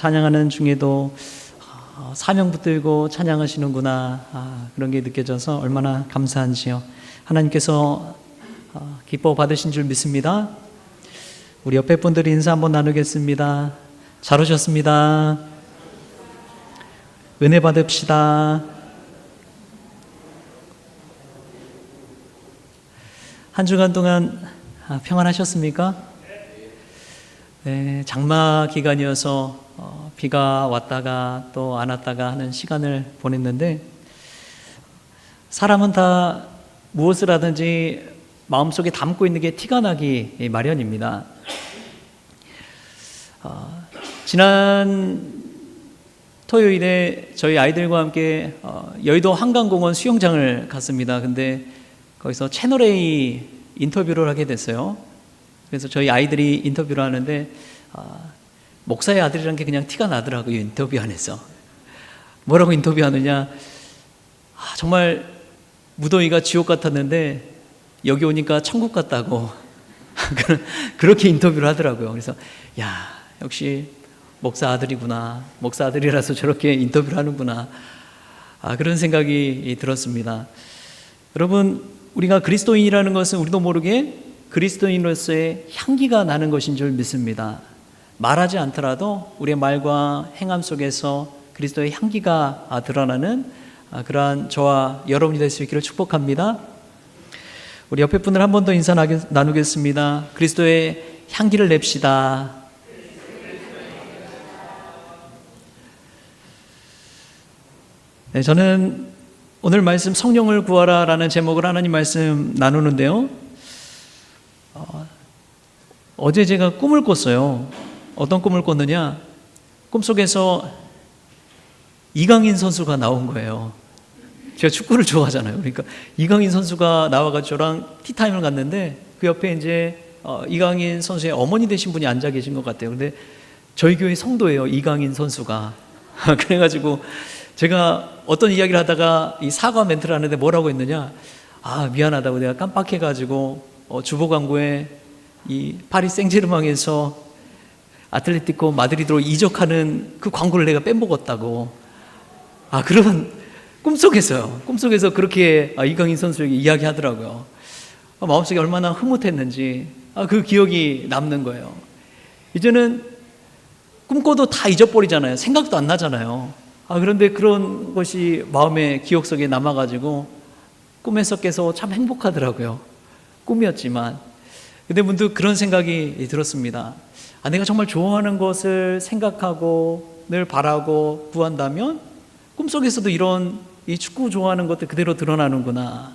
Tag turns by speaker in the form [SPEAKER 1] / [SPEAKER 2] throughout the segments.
[SPEAKER 1] 찬양하는 중에도 사명 붙들고 찬양하시는구나, 그런 게 느껴져서 얼마나 감사한지요. 하나님께서 기뻐 받으신 줄 믿습니다. 우리 옆에 분들이 인사 한번 나누겠습니다. 잘 오셨습니다. 은혜 받읍시다. 한 주간 동안 평안하셨습니까? 네, 장마 기간이어서 비가 왔다가 또 안 왔다가 하는 시간을 보냈는데, 사람은 다 무엇을 하든지 마음속에 담고 있는 게 티가 나기 마련입니다. 지난 토요일에 저희 아이들과 함께 여의도 한강공원 수영장을 갔습니다. 근데 거기서 채널A 인터뷰를 하게 됐어요. 그래서 저희 아이들이 인터뷰를 하는데 목사의 아들이라는 게 그냥 티가 나더라고요. 인터뷰 안에서 뭐라고 인터뷰하느냐, 정말 무더위가 지옥 같았는데 여기 오니까 천국 같다고 그렇게 인터뷰를 하더라고요. 그래서 역시 목사 아들이구나, 목사 아들이라서 저렇게 인터뷰를 하는구나, 그런 생각이 들었습니다. 여러분, 우리가 그리스도인이라는 것은 우리도 모르게 그리스도인으로서의 향기가 나는 것인 줄 믿습니다. 말하지 않더라도 우리의 말과 행함 속에서 그리스도의 향기가 드러나는 그러한 저와 여러분이 될 수 있기를 축복합니다. 우리 옆에 분들 한 번 더 인사 나누겠습니다. 그리스도의 향기를 냅시다. 네, 저는 오늘 말씀 성령을 구하라 라는 제목으로 하나님 말씀 나누는데요, 어제 제가 꿈을 꿨어요. 어떤 꿈을 꿨느냐, 꿈속에서 이강인 선수가 나온 거예요. 제가 축구를 좋아하잖아요. 그러니까 이강인 선수가 나와가지고 저랑 티타임을 갔는데, 그 옆에 이제 이강인 선수의 어머니 되신 분이 앉아 계신 것 같아요. 근데 저희 교회 성도예요, 이강인 선수가. 그래가지고 제가 어떤 이야기를 하다가 이 사과 멘트를 하는데 뭐라고 했느냐, 미안하다고 내가 깜빡해가지고 주보 광고에 이 파리 생제르맹에서 아틀레티코 마드리드로 이적하는 그 광고를 내가 빼먹었다고. 그런 꿈속에서 그렇게 이강인 선수에게 이야기하더라고요. 마음속에 얼마나 흐뭇했는지 그 기억이 남는 거예요. 이제는 꿈꿔도 다 잊어버리잖아요. 생각도 안 나잖아요. 그런데 그런 것이 마음의 기억 속에 남아가지고 꿈에서 깨서 참 행복하더라고요. 꿈이었지만. 근데 문득 그런 생각이 들었습니다. 내가 정말 좋아하는 것을 생각하고 늘 바라고 구한다면 꿈속에서도 이런 이 축구 좋아하는 것들 그대로 드러나는구나.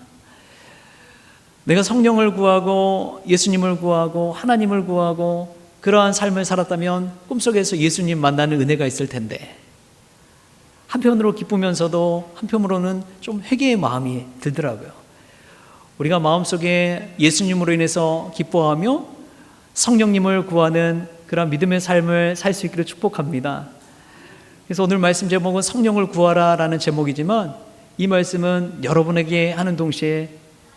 [SPEAKER 1] 내가 성령을 구하고 예수님을 구하고 하나님을 구하고 그러한 삶을 살았다면 꿈속에서 예수님 만나는 은혜가 있을 텐데, 한편으로 기쁘면서도 한편으로는 좀 회개의 마음이 들더라고요. 우리가 마음속에 예수님으로 인해서 기뻐하며 성령님을 구하는 그런 믿음의 삶을 살 수 있기를 축복합니다. 그래서 오늘 말씀 제목은 성령을 구하라 라는 제목이지만, 이 말씀은 여러분에게 하는 동시에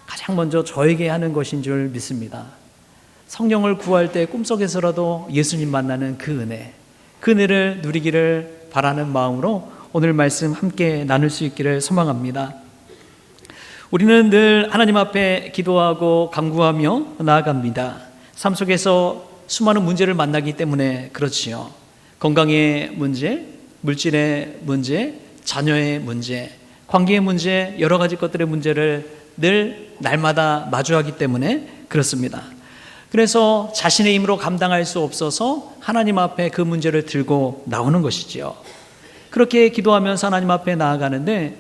[SPEAKER 1] 가장 먼저 저에게 하는 것인 줄 믿습니다. 성령을 구할 때 꿈속에서라도 예수님 만나는 그 은혜를 누리기를 바라는 마음으로 오늘 말씀 함께 나눌 수 있기를 소망합니다. 우리는 늘 하나님 앞에 기도하고 간구하며 나아갑니다. 삶 속에서 수많은 문제를 만나기 때문에 그렇지요. 건강의 문제, 물질의 문제, 자녀의 문제, 관계의 문제, 여러 가지 것들의 문제를 늘 날마다 마주하기 때문에 그렇습니다. 그래서 자신의 힘으로 감당할 수 없어서 하나님 앞에 그 문제를 들고 나오는 것이지요. 그렇게 기도하면서 하나님 앞에 나아가는데,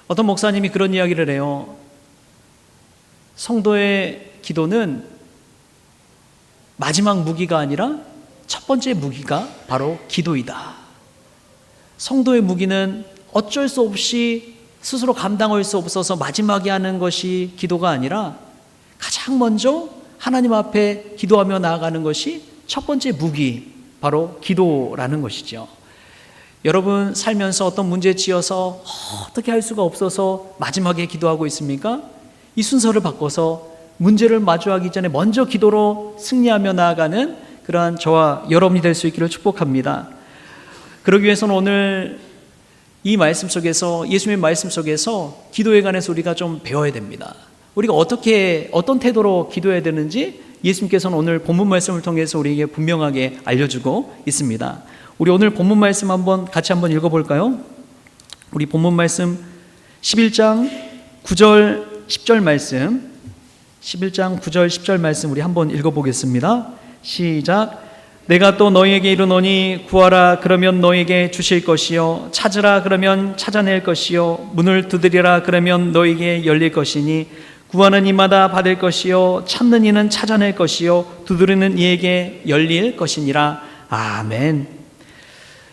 [SPEAKER 1] 어떤 목사님이 그런 이야기를 해요. 성도의 기도는 마지막 무기가 아니라 첫 번째 무기가 바로 기도이다. 성도의 무기는 어쩔 수 없이 스스로 감당할 수 없어서 마지막에 하는 것이 기도가 아니라 가장 먼저 하나님 앞에 기도하며 나아가는 것이 첫 번째 무기, 바로 기도라는 것이죠. 여러분 살면서 어떤 문제에 지어서 어떻게 할 수가 없어서 마지막에 기도하고 있습니까? 이 순서를 바꿔서 문제를 마주하기 전에 먼저 기도로 승리하며 나아가는 그러한 저와 여러분이 될 수 있기를 축복합니다. 그러기 위해서는 오늘 이 말씀 속에서, 예수님의 말씀 속에서 기도에 관해서 우리가 좀 배워야 됩니다. 우리가 어떤 태도로 기도해야 되는지 예수님께서는 오늘 본문 말씀을 통해서 우리에게 분명하게 알려주고 있습니다. 우리 오늘 본문 말씀 같이 한번 읽어볼까요? 우리 본문 말씀 11장 9절 10절 말씀, 11장 9절 10절 말씀 우리 한번 읽어보겠습니다. 시작. 내가 또 너희에게 이르노니 구하라 그러면 너희에게 주실 것이요 찾으라 그러면 찾아낼 것이요 문을 두드리라 그러면 너희에게 열릴 것이니 구하는 이마다 받을 것이요 찾는 이는 찾아낼 것이요 두드리는 이에게 열릴 것이니라. 아멘.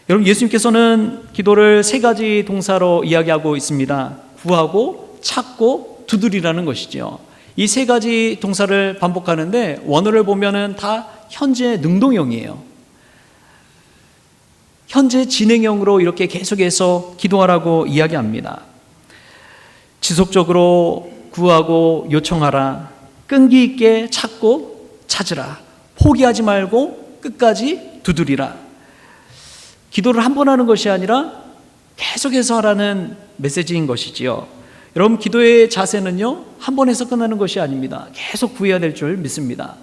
[SPEAKER 1] 여러분, 예수님께서는 기도를 세 가지 동사로 이야기하고 있습니다. 구하고 찾고 두드리라는 것이죠. 이 세 가지 동사를 반복하는데 원어를 보면은 다 현재 능동형이에요. 현재 진행형으로 이렇게 계속해서 기도하라고 이야기합니다. 지속적으로 구하고 요청하라, 끈기 있게 찾고 찾으라, 포기하지 말고 끝까지 두드리라. 기도를 한 번 하는 것이 아니라 계속해서 하라는 메시지인 것이지요. 여러분, 기도의 자세는요, 한 번 해서 끝나는 것이 아닙니다. 계속 구해야 될 줄 믿습니다.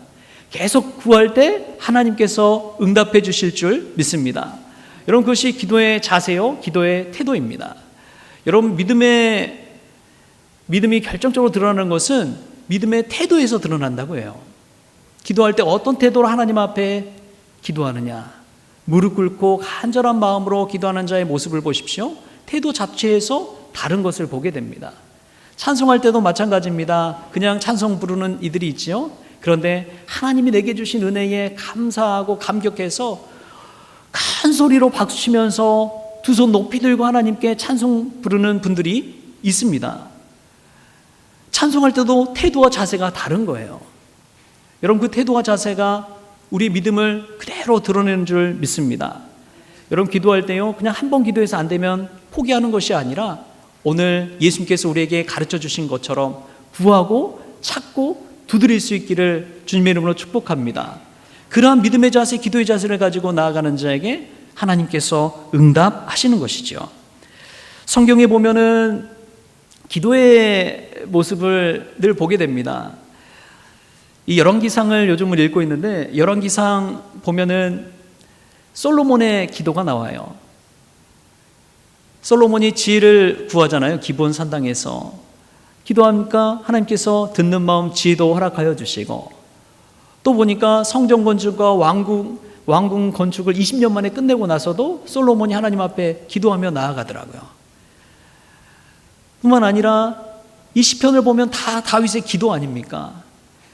[SPEAKER 1] 계속 구할 때 하나님께서 응답해 주실 줄 믿습니다. 여러분, 그것이 기도의 자세요, 기도의 태도입니다. 여러분, 믿음이 결정적으로 드러나는 것은 믿음의 태도에서 드러난다고 해요. 기도할 때 어떤 태도로 하나님 앞에 기도하느냐, 무릎 꿇고 간절한 마음으로 기도하는 자의 모습을 보십시오. 태도 자체에서 다른 것을 보게 됩니다. 찬송할 때도 마찬가지입니다. 그냥 찬송 부르는 이들이 있지요. 그런데 하나님이 내게 주신 은혜에 감사하고 감격해서 큰 소리로 박수치면서 두 손 높이 들고 하나님께 찬송 부르는 분들이 있습니다. 찬송할 때도 태도와 자세가 다른 거예요. 여러분, 그 태도와 자세가 우리 믿음을 그대로 드러내는 줄 믿습니다. 여러분, 기도할 때요, 그냥 한 번 기도해서 안 되면 포기하는 것이 아니라 오늘 예수님께서 우리에게 가르쳐 주신 것처럼 구하고 찾고 두드릴 수 있기를 주님의 이름으로 축복합니다. 그러한 믿음의 자세, 기도의 자세를 가지고 나아가는 자에게 하나님께서 응답하시는 것이죠. 성경에 보면은 기도의 모습을 늘 보게 됩니다. 이 열왕기상을 요즘은 읽고 있는데, 열왕기상 보면은 솔로몬의 기도가 나와요. 솔로몬이 지혜를 구하잖아요. 기브온 산당에서 기도하니까 하나님께서 듣는 마음 지혜도 허락하여 주시고, 또 보니까 성전 건축과 왕궁 건축을 20년 만에 끝내고 나서도 솔로몬이 하나님 앞에 기도하며 나아가더라고요. 뿐만 아니라 이 시편을 보면 다 다윗의 기도 아닙니까?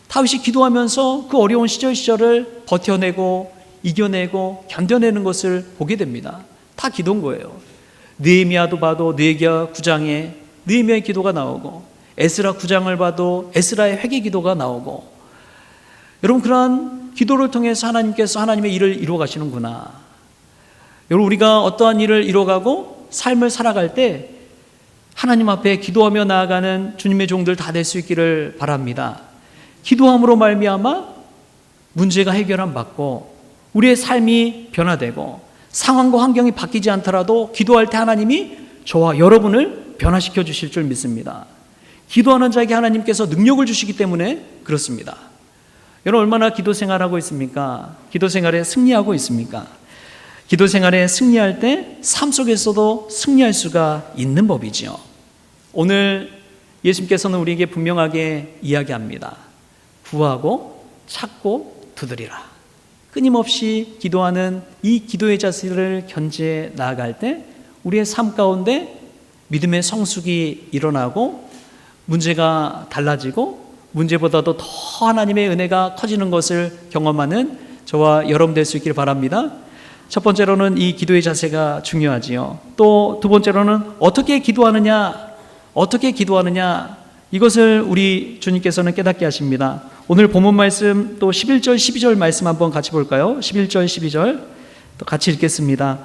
[SPEAKER 1] 다윗이 기도하면서 그 어려운 시절을 버텨내고 이겨내고 견뎌내는 것을 보게 됩니다. 다 기도인 거예요. 느헤미야도 봐도 느헤미야 9장에 느헤미야의 기도가 나오고, 에스라 9장을 봐도 에스라의 회개 기도가 나오고, 여러분, 그러한 기도를 통해서 하나님께서 하나님의 일을 이루어 가시는구나. 여러분, 우리가 어떠한 일을 이루어가고 삶을 살아갈 때 하나님 앞에 기도하며 나아가는 주님의 종들 다 될 수 있기를 바랍니다. 기도함으로 말미암아 문제가 해결함 받고 우리의 삶이 변화되고 상황과 환경이 바뀌지 않더라도 기도할 때 하나님이 저와 여러분을 변화시켜 주실 줄 믿습니다. 기도하는 자에게 하나님께서 능력을 주시기 때문에 그렇습니다. 여러분, 얼마나 기도 생활하고 있습니까? 기도 생활에 승리하고 있습니까? 기도 생활에 승리할 때 삶 속에서도 승리할 수가 있는 법이죠. 오늘 예수님께서는 우리에게 분명하게 이야기합니다. 구하고 찾고 두드리라. 끊임없이 기도하는 이 기도의 자세를 견지해 나아갈 때 우리의 삶 가운데 믿음의 성숙이 일어나고 문제가 달라지고 문제보다도 더 하나님의 은혜가 커지는 것을 경험하는 저와 여러분 될 수 있기를 바랍니다. 첫 번째로는 이 기도의 자세가 중요하지요. 또 두 번째로는 어떻게 기도하느냐, 이것을 우리 주님께서는 깨닫게 하십니다. 오늘 본문 말씀 또 11절 12절 말씀 한번 같이 볼까요? 11절 12절 또 같이 읽겠습니다.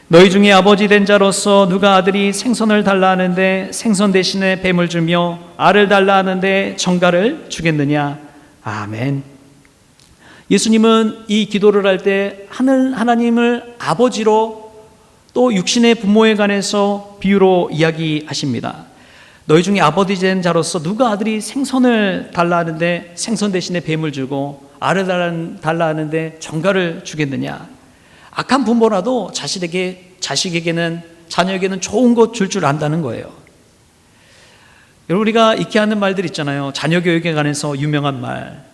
[SPEAKER 1] 너희 중에 아버지 된 자로서 누가 아들이 생선을 달라 하는데 생선 대신에 뱀을 주며 알을 달라 하는데 정갈을 주겠느냐. 아멘. 예수님은 이 기도를 할 때 하나님을 아버지로 또 육신의 부모에 관해서 비유로 이야기하십니다. 너희 중에 아버지 된 자로서 누가 아들이 생선을 달라 하는데 생선 대신에 뱀을 주고 알을 달라 하는데 정갈을 주겠느냐. 악한 부모라도 자식에게는 자녀에게는 좋은 것 줄 안다는 거예요. 여러분, 우리가 익히 하는 말들 있잖아요. 자녀 교육에 관해서 유명한 말,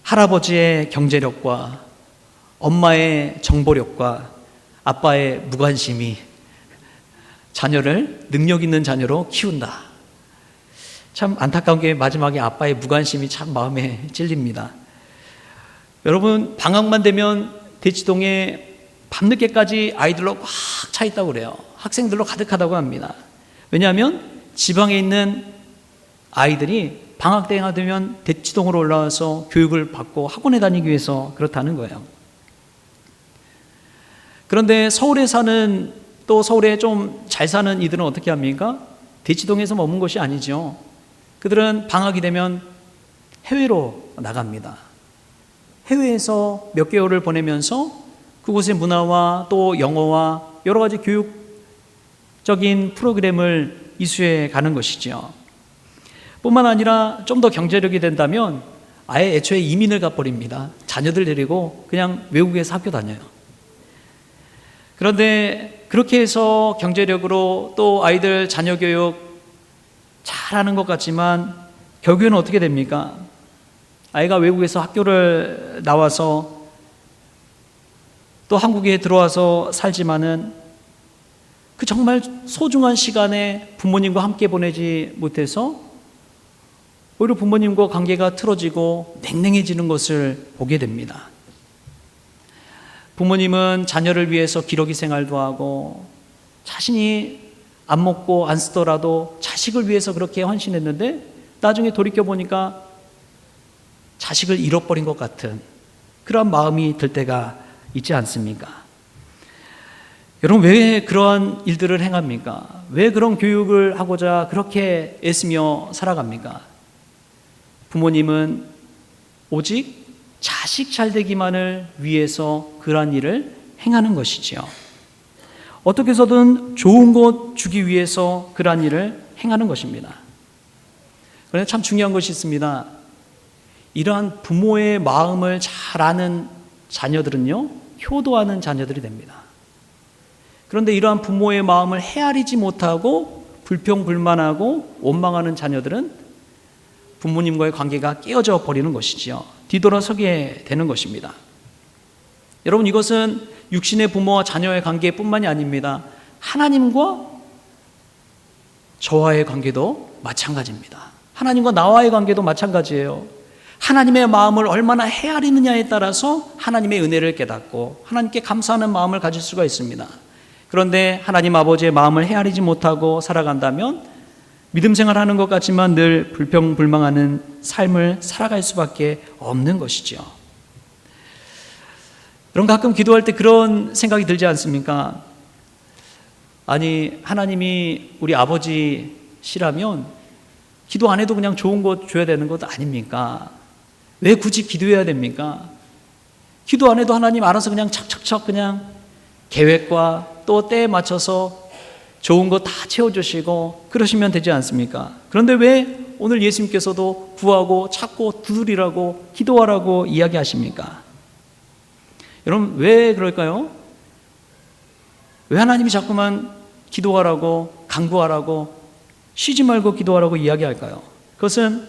[SPEAKER 1] 할아버지의 경제력과 엄마의 정보력과 아빠의 무관심이 자녀를 능력 있는 자녀로 키운다. 참 안타까운 게 마지막에 아빠의 무관심이 참 마음에 찔립니다. 여러분, 방학만 되면 대치동에 밤늦게까지 아이들로 꽉 차 있다고 그래요. 학생들로 가득하다고 합니다. 왜냐하면 지방에 있는 아이들이 방학 때가 되면 대치동으로 올라와서 교육을 받고 학원에 다니기 위해서 그렇다는 거예요. 그런데 서울에 사는, 또 서울에 좀 잘 사는 이들은 어떻게 합니까? 대치동에서 머문 것이 아니죠. 그들은 방학이 되면 해외로 나갑니다. 해외에서 몇 개월을 보내면서 그곳의 문화와 또 영어와 여러 가지 교육적인 프로그램을 이수해 가는 것이죠. 뿐만 아니라 좀 더 경제력이 된다면 아예 애초에 이민을 가버립니다. 자녀들 데리고 그냥 외국에서 학교 다녀요. 그런데 그렇게 해서 경제력으로 또 아이들 자녀 교육 잘하는 것 같지만 결국에는 어떻게 됩니까? 아이가 외국에서 학교를 나와서 또 한국에 들어와서 살지만은 그 정말 소중한 시간에 부모님과 함께 보내지 못해서 오히려 부모님과 관계가 틀어지고 냉랭해지는 것을 보게 됩니다. 부모님은 자녀를 위해서 기러기 생활도 하고 자신이 안 먹고 안 쓰더라도 자식을 위해서 그렇게 헌신했는데 나중에 돌이켜보니까 자식을 잃어버린 것 같은 그런 마음이 들 때가 있지 않습니까? 여러분, 왜 그러한 일들을 행합니까? 왜 그런 교육을 하고자 그렇게 애쓰며 살아갑니까? 부모님은 오직 자식 잘 되기만을 위해서 그러한 일을 행하는 것이지요. 어떻게 해서든 좋은 것 주기 위해서 그러한 일을 행하는 것입니다. 그런데 참 중요한 것이 있습니다. 이러한 부모의 마음을 잘 아는 자녀들은요, 효도하는 자녀들이 됩니다. 그런데 이러한 부모의 마음을 헤아리지 못하고 불평불만하고 원망하는 자녀들은 부모님과의 관계가 깨어져 버리는 것이지요. 뒤돌아서게 되는 것입니다. 여러분, 이것은 육신의 부모와 자녀의 관계뿐만이 아닙니다. 하나님과 저와의 관계도 마찬가지입니다. 하나님과 나와의 관계도 마찬가지예요. 하나님의 마음을 얼마나 헤아리느냐에 따라서 하나님의 은혜를 깨닫고 하나님께 감사하는 마음을 가질 수가 있습니다. 그런데 하나님 아버지의 마음을 헤아리지 못하고 살아간다면 믿음 생활하는 것 같지만 늘 불평불만하는 삶을 살아갈 수밖에 없는 것이죠. 여러분, 가끔 기도할 때 그런 생각이 들지 않습니까? 아니, 하나님이 우리 아버지시라면 기도 안 해도 그냥 좋은 것 줘야 되는 것 아닙니까? 왜 굳이 기도해야 됩니까? 기도 안 해도 하나님 알아서 그냥 척척척 그냥 계획과 또 때에 맞춰서 좋은 거 다 채워주시고 그러시면 되지 않습니까? 그런데 왜 오늘 예수님께서도 구하고 찾고 두드리라고 기도하라고 이야기하십니까? 여러분, 왜 그럴까요? 왜 하나님이 자꾸만 기도하라고 간구하라고 쉬지 말고 기도하라고 이야기할까요? 그것은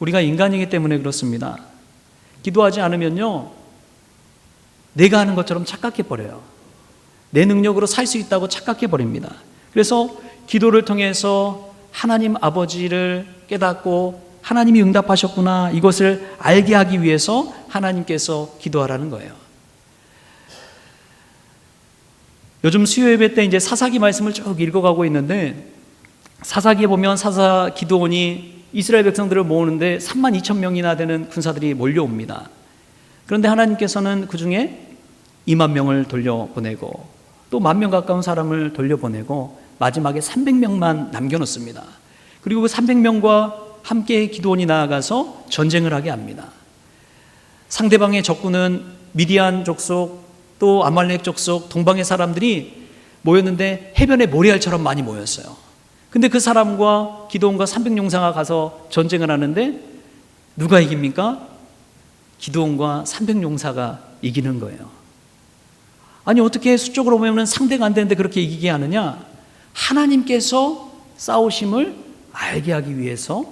[SPEAKER 1] 우리가 인간이기 때문에 그렇습니다. 기도하지 않으면요, 내가 하는 것처럼 착각해버려요. 내 능력으로 살 수 있다고 착각해버립니다. 그래서 기도를 통해서 하나님 아버지를 깨닫고 하나님이 응답하셨구나, 이것을 알게 하기 위해서 하나님께서 기도하라는 거예요. 요즘 수요 예배 때 이제 사사기 말씀을 쭉 읽어가고 있는데, 사사기에 보면 사사 기드온이 이스라엘 백성들을 모으는데 32,000명이나 되는 군사들이 몰려옵니다. 그런데 하나님께서는 그 중에 2만 명을 돌려보내고 또 10,000명 가까운 사람을 돌려보내고 마지막에 300명만 남겨놓습니다. 그리고 그 300명과 함께 기드온이 나아가서 전쟁을 하게 합니다. 상대방의 적군은 미디안 족속 또 아말렉 족속 동방의 사람들이 모였는데 해변에 모래알처럼 많이 모였어요. 근데 그 사람과 기드온과 300용사가 가서 전쟁을 하는데 누가 이깁니까? 기드온과 300용사가 이기는 거예요. 아니 어떻게 수적으로 보면 상대가 안 되는데 그렇게 이기게 하느냐? 하나님께서 싸우심을 알게 하기 위해서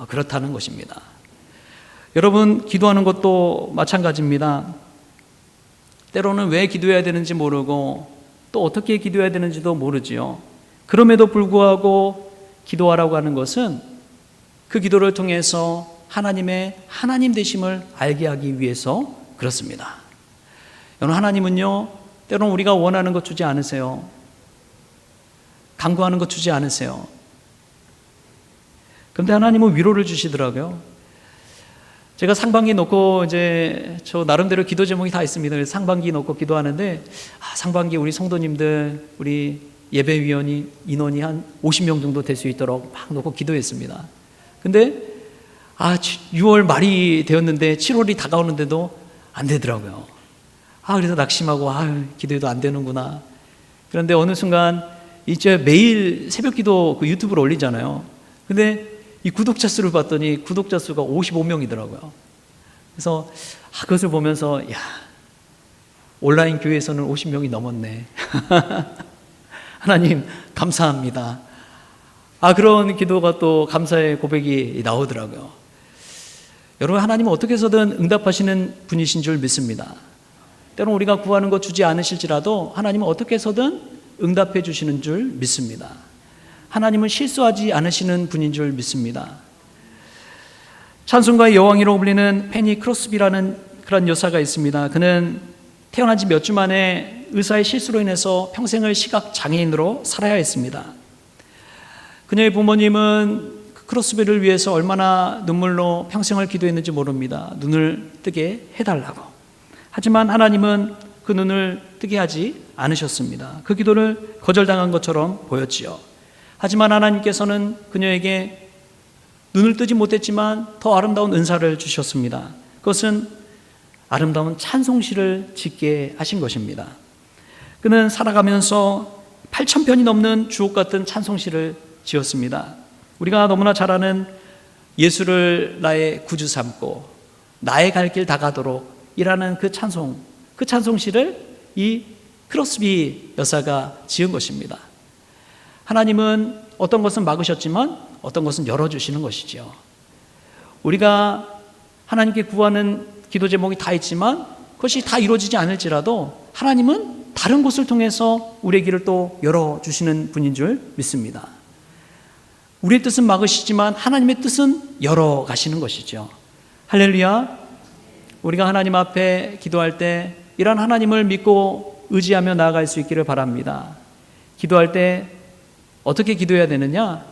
[SPEAKER 1] 그렇다는 것입니다. 여러분, 기도하는 것도 마찬가지입니다. 때로는 왜 기도해야 되는지 모르고 또 어떻게 기도해야 되는지도 모르지요. 그럼에도 불구하고 기도하라고 하는 것은 그 기도를 통해서 하나님의 하나님 되심을 알게 하기 위해서 그렇습니다. 여러분, 하나님은요, 때로는 우리가 원하는 것 주지 않으세요. 간구하는 것 주지 않으세요. 그런데 하나님은 위로를 주시더라고요. 제가 상반기 놓고 이제 저 나름대로 기도 제목이 다 있습니다. 그래서 상반기 놓고 기도하는데 상반기 우리 성도님들, 우리 예배위원이 인원이 한 50명 정도 될 수 있도록 막 놓고 기도했습니다. 근데 6월 말이 되었는데 7월이 다가오는데도 안 되더라고요. 그래서 낙심하고 기도해도 안 되는구나. 그런데 어느 순간 이제 매일 새벽 기도 그 유튜브로 올리잖아요. 근데 이 구독자 수를 봤더니 구독자 수가 55명이더라고요. 그래서 그것을 보면서 온라인 교회에서는 50명이 넘었네. 하나님 감사합니다. 그런 기도가 또 감사의 고백이 나오더라고요. 여러분, 하나님은 어떻게 해서든 응답하시는 분이신 줄 믿습니다. 때로는 우리가 구하는 것 주지 않으실지라도 하나님은 어떻게 해서든 응답해 주시는 줄 믿습니다. 하나님은 실수하지 않으시는 분인 줄 믿습니다. 찬송가의 여왕이라고 불리는 페니 크로스비라는 그런 여사가 있습니다. 그는 태어난 지 몇 주 만에 의사의 실수로 인해서 평생을 시각장애인으로 살아야 했습니다. 그녀의 부모님은 크로스비를 위해서 얼마나 눈물로 평생을 기도했는지 모릅니다. 눈을 뜨게 해달라고. 하지만 하나님은 그 눈을 뜨게 하지 않으셨습니다. 그 기도를 거절당한 것처럼 보였지요. 하지만 하나님께서는 그녀에게 눈을 뜨지 못했지만 더 아름다운 은사를 주셨습니다. 그것은 아름다운 찬송시를 짓게 하신 것입니다. 그는 살아가면서 8,000편이 넘는 주옥 같은 찬송시를 지었습니다. 우리가 너무나 잘 아는 예수를 나의 구주 삼고 나의 갈 길 다가도록 이라는 그 찬송시를 이 크로스비 여사가 지은 것입니다. 하나님은 어떤 것은 막으셨지만 어떤 것은 열어주시는 것이죠. 우리가 하나님께 구하는 기도 제목이 다 있지만 그것이 다 이루어지지 않을지라도 하나님은 다른 곳을 통해서 우리의 길을 또 열어주시는 분인 줄 믿습니다. 우리의 뜻은 막으시지만 하나님의 뜻은 열어가시는 것이죠. 할렐루야. 우리가 하나님 앞에 기도할 때 이런 하나님을 믿고 의지하며 나아갈 수 있기를 바랍니다. 기도할 때 어떻게 기도해야 되느냐?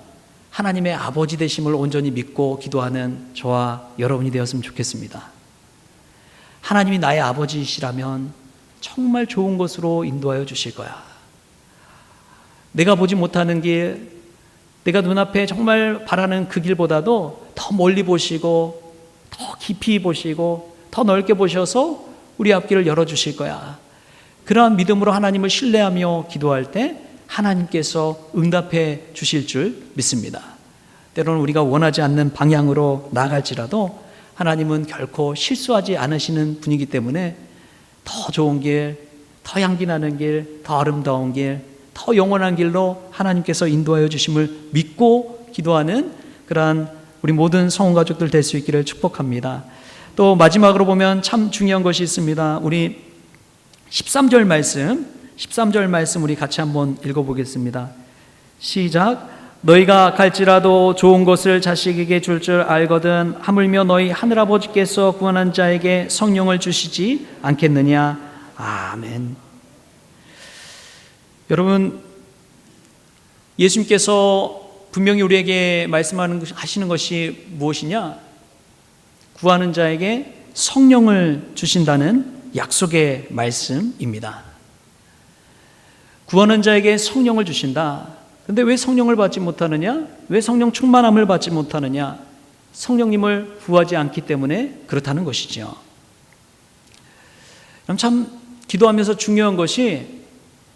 [SPEAKER 1] 하나님의 아버지 되심을 온전히 믿고 기도하는 저와 여러분이 되었으면 좋겠습니다. 하나님이 나의 아버지이시라면 정말 좋은 곳으로 인도하여 주실 거야. 내가 보지 못하는 길, 내가 눈앞에 정말 바라는 그 길보다도 더 멀리 보시고 더 깊이 보시고 더 넓게 보셔서 우리 앞길을 열어주실 거야. 그러한 믿음으로 하나님을 신뢰하며 기도할 때 하나님께서 응답해 주실 줄 믿습니다. 때로는 우리가 원하지 않는 방향으로 나아갈지라도 하나님은 결코 실수하지 않으시는 분이기 때문에 더 좋은 길, 더 향기 나는 길, 더 아름다운 길, 더 영원한 길로 하나님께서 인도하여 주심을 믿고 기도하는 그러한 우리 모든 성원 가족들 될 수 있기를 축복합니다. 또 마지막으로 보면 참 중요한 것이 있습니다. 우리 13절 말씀 우리 같이 한번 읽어보겠습니다. 시작. 너희가 갈지라도 좋은 것을 자식에게 줄 줄 알거든 하물며 너희 하늘아버지께서 구원한 자에게 성령을 주시지 않겠느냐. 아멘. 여러분, 예수님께서 분명히 우리에게 하시는 것이 무엇이냐? 구하는 자에게 성령을 주신다는 약속의 말씀입니다. 구하는 자에게 성령을 주신다. 근데 왜 성령을 받지 못하느냐? 왜 성령 충만함을 받지 못하느냐? 성령님을 구하지 않기 때문에 그렇다는 것이죠. 참 기도하면서 중요한 것이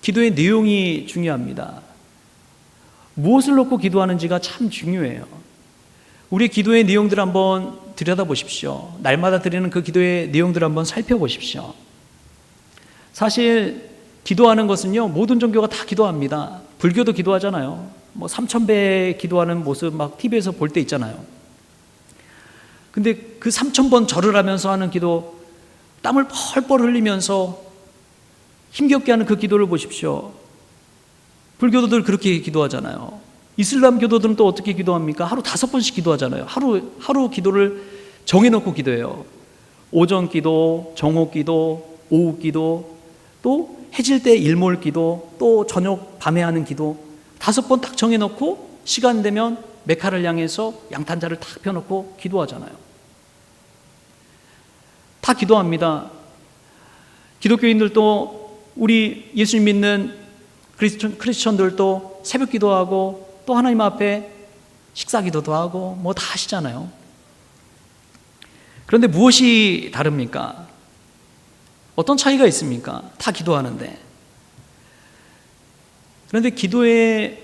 [SPEAKER 1] 기도의 내용이 중요합니다. 무엇을 놓고 기도하는지가 참 중요해요. 우리 기도의 내용들 한번 들여다보십시오. 날마다 드리는 그 기도의 내용들을 한번 살펴보십시오. 사실 기도하는 것은요, 모든 종교가 다 기도합니다. 불교도 기도하잖아요. 3000배 기도하는 모습 막 TV에서 볼 때 있잖아요. 근데 그 3000번 절을 하면서 하는 기도, 땀을 펄펄 흘리면서 힘겹게 하는 그 기도를 보십시오. 불교도들 그렇게 기도하잖아요. 이슬람 교도들은 또 어떻게 기도합니까? 하루 5번씩 기도하잖아요. 하루 기도를 정해놓고 기도해요. 오전 기도, 정오 기도, 오후 기도, 또 해질 때 일몰 기도, 또 저녁 밤에 하는 기도 5번 딱 정해놓고 시간 되면 메카를 향해서 양탄자를 탁 펴놓고 기도하잖아요. 다 기도합니다. 기독교인들도, 우리 예수님 믿는 크리스천들도 새벽 기도하고 또 하나님 앞에 식사 기도도 하고 다 하시잖아요. 그런데 무엇이 다릅니까? 어떤 차이가 있습니까? 다 기도하는데. 그런데 기도의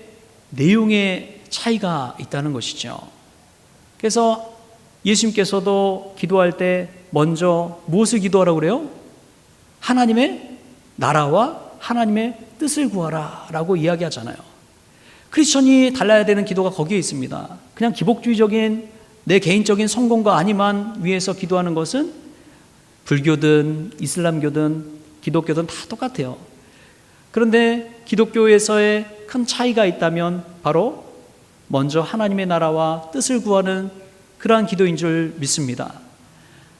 [SPEAKER 1] 내용에 차이가 있다는 것이죠. 그래서 예수님께서도 기도할 때 먼저 무엇을 기도하라고 그래요? 하나님의 나라와 하나님의 뜻을 구하라 라고 이야기하잖아요. 크리스천이 달라야 되는 기도가 거기에 있습니다. 그냥 기복주의적인 내 개인적인 성공과 안위만 위해서 기도하는 것은 불교든 이슬람교든 기독교든 다 똑같아요. 그런데 기독교에서의 큰 차이가 있다면 바로 먼저 하나님의 나라와 뜻을 구하는 그러한 기도인 줄 믿습니다.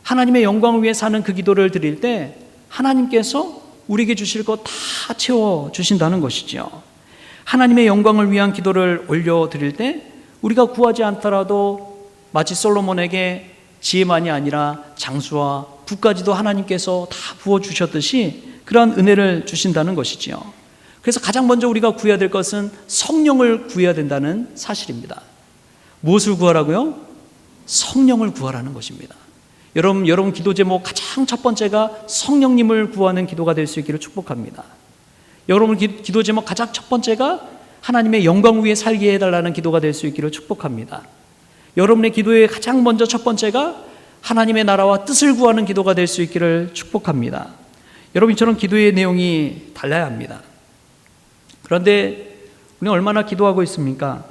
[SPEAKER 1] 하나님의 영광을 위해 사는 그 기도를 드릴 때 하나님께서 우리에게 주실 것 다 채워주신다는 것이죠. 하나님의 영광을 위한 기도를 올려드릴 때 우리가 구하지 않더라도 마치 솔로몬에게 지혜만이 아니라 장수와 부까지도 하나님께서 다 부어주셨듯이 그러한 은혜를 주신다는 것이지요. 그래서 가장 먼저 우리가 구해야 될 것은 성령을 구해야 된다는 사실입니다. 무엇을 구하라고요? 성령을 구하라는 것입니다. 여러분 기도 제목 가장 첫 번째가 성령님을 구하는 기도가 될 수 있기를 축복합니다. 여러분 기도 제목 가장 첫 번째가 하나님의 영광 위에 살게 해달라는 기도가 될 수 있기를 축복합니다. 여러분의 기도의 가장 먼저 첫 번째가 하나님의 나라와 뜻을 구하는 기도가 될 수 있기를 축복합니다. 여러분처럼 기도의 내용이 달라야 합니다. 그런데 우리는 얼마나 기도하고 있습니까?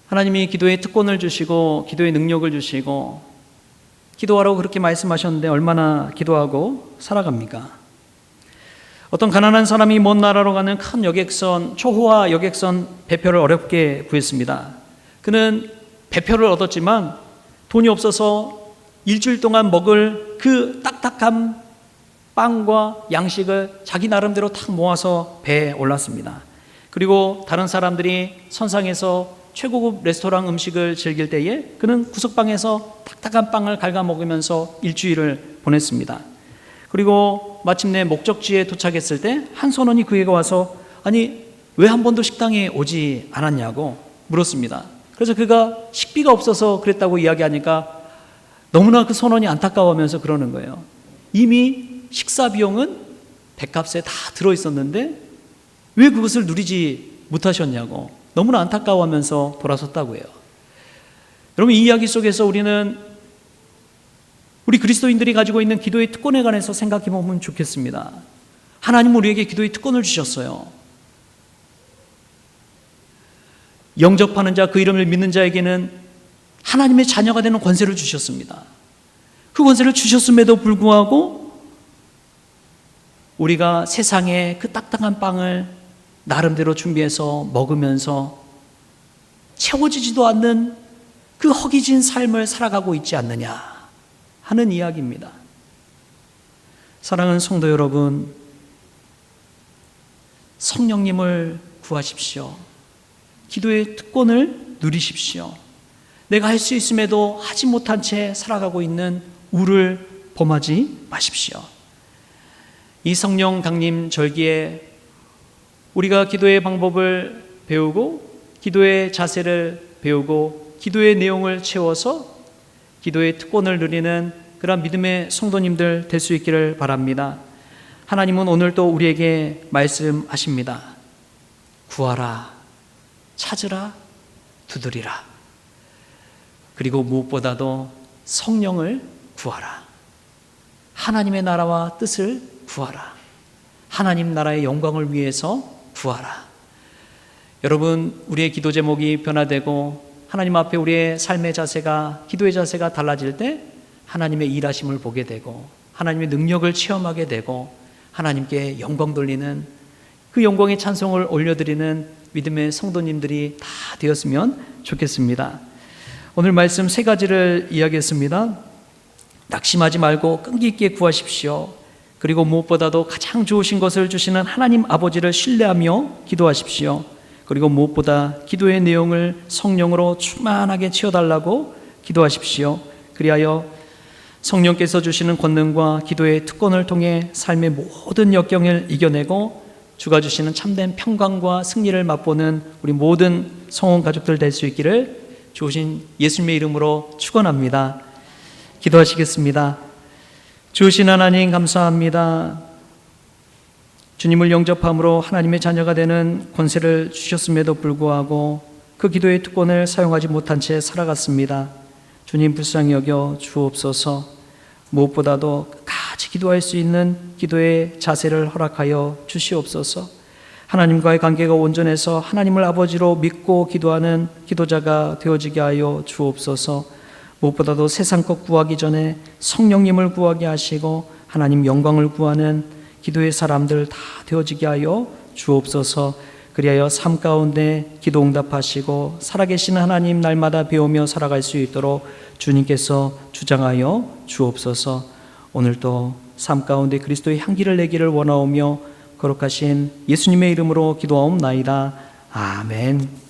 [SPEAKER 1] 하나님이 기도의 특권을 주시고 기도의 능력을 주시고 기도하라고 그렇게 말씀하셨는데 얼마나 기도하고 살아갑니까? 어떤 가난한 사람이 먼 나라로 가는 큰 여객선, 초호화 여객선 배표를 어렵게 구했습니다. 그는 배표를 얻었지만 돈이 없어서 일주일 동안 먹을 그 딱딱한 빵과 양식을 자기 나름대로 탁 모아서 배에 올랐습니다. 그리고 다른 사람들이 선상에서 최고급 레스토랑 음식을 즐길 때에 그는 구석방에서 딱딱한 빵을 갉아 먹으면서 일주일을 보냈습니다. 그리고 마침내 목적지에 도착했을 때 한 선원이 그에게 와서 아니 왜 한 번도 식당에 오지 않았냐고 물었습니다. 그래서 그가 식비가 없어서 그랬다고 이야기하니까 너무나 그 선원이 안타까워하면서 그러는 거예요. 이미 식사 비용은 배값에 다 들어있었는데 왜 그것을 누리지 못하셨냐고 너무나 안타까워하면서 돌아섰다고 해요. 여러분 이 이야기 속에서 우리는 우리 그리스도인들이 가지고 있는 기도의 특권에 관해서 생각해 보면 좋겠습니다. 하나님은 우리에게 기도의 특권을 주셨어요. 영접하는 자, 그 이름을 믿는 자에게는 하나님의 자녀가 되는 권세를 주셨습니다. 그 권세를 주셨음에도 불구하고 우리가 세상에 그 딱딱한 빵을 나름대로 준비해서 먹으면서 채워지지도 않는 그 허기진 삶을 살아가고 있지 않느냐 하는 이야기입니다. 사랑하는 성도 여러분, 성령님을 구하십시오. 기도의 특권을 누리십시오. 내가 할 수 있음에도 하지 못한 채 살아가고 있는 우를 범하지 마십시오. 이 성령 강림 절기에 우리가 기도의 방법을 배우고 기도의 자세를 배우고 기도의 내용을 채워서 기도의 특권을 누리는 그런 믿음의 성도님들 될 수 있기를 바랍니다. 하나님은 오늘 또 우리에게 말씀하십니다. 구하라, 찾으라, 두드리라. 그리고 무엇보다도 성령을 구하라. 하나님의 나라와 뜻을 구하라. 하나님 나라의 영광을 위해서 구하라. 여러분, 우리의 기도 제목이 변화되고 하나님 앞에 우리의 삶의 자세가, 기도의 자세가 달라질 때 하나님의 일하심을 보게 되고 하나님의 능력을 체험하게 되고 하나님께 영광 돌리는, 그 영광의 찬송을 올려드리는 믿음의 성도님들이 다 되었으면 좋겠습니다. 오늘 말씀 세 가지를 이야기했습니다. 낙심하지 말고 끈기 있게 구하십시오. 그리고 무엇보다도 가장 좋으신 것을 주시는 하나님 아버지를 신뢰하며 기도하십시오. 그리고 무엇보다 기도의 내용을 성령으로 충만하게 채워달라고 기도하십시오. 그리하여 성령께서 주시는 권능과 기도의 특권을 통해 삶의 모든 역경을 이겨내고 주가 주시는 참된 평강과 승리를 맛보는 우리 모든 성원 가족들 될 수 있기를 주신 예수님의 이름으로 축원합니다. 기도하시겠습니다. 주신 하나님 감사합니다. 주님을 영접함으로 하나님의 자녀가 되는 권세를 주셨음에도 불구하고 그 기도의 특권을 사용하지 못한 채 살아갔습니다. 주님 불쌍히 여겨 주옵소서. 무엇보다도 같이 기도할 수 있는 기도의 자세를 허락하여 주시옵소서. 하나님과의 관계가 온전해서 하나님을 아버지로 믿고 기도하는 기도자가 되어지게 하여 주옵소서. 무엇보다도 세상 것 구하기 전에 성령님을 구하게 하시고 하나님 영광을 구하는 기도의 사람들 다 되어지게 하여 주옵소서. 그리하여 삶 가운데 기도 응답하시고 살아계신 하나님 날마다 배우며 살아갈 수 있도록 주님께서 주장하여 주옵소서. 오늘도 삶 가운데 그리스도의 향기를 내기를 원하오며 거룩하신 예수님의 이름으로 기도하옵나이다. 아멘.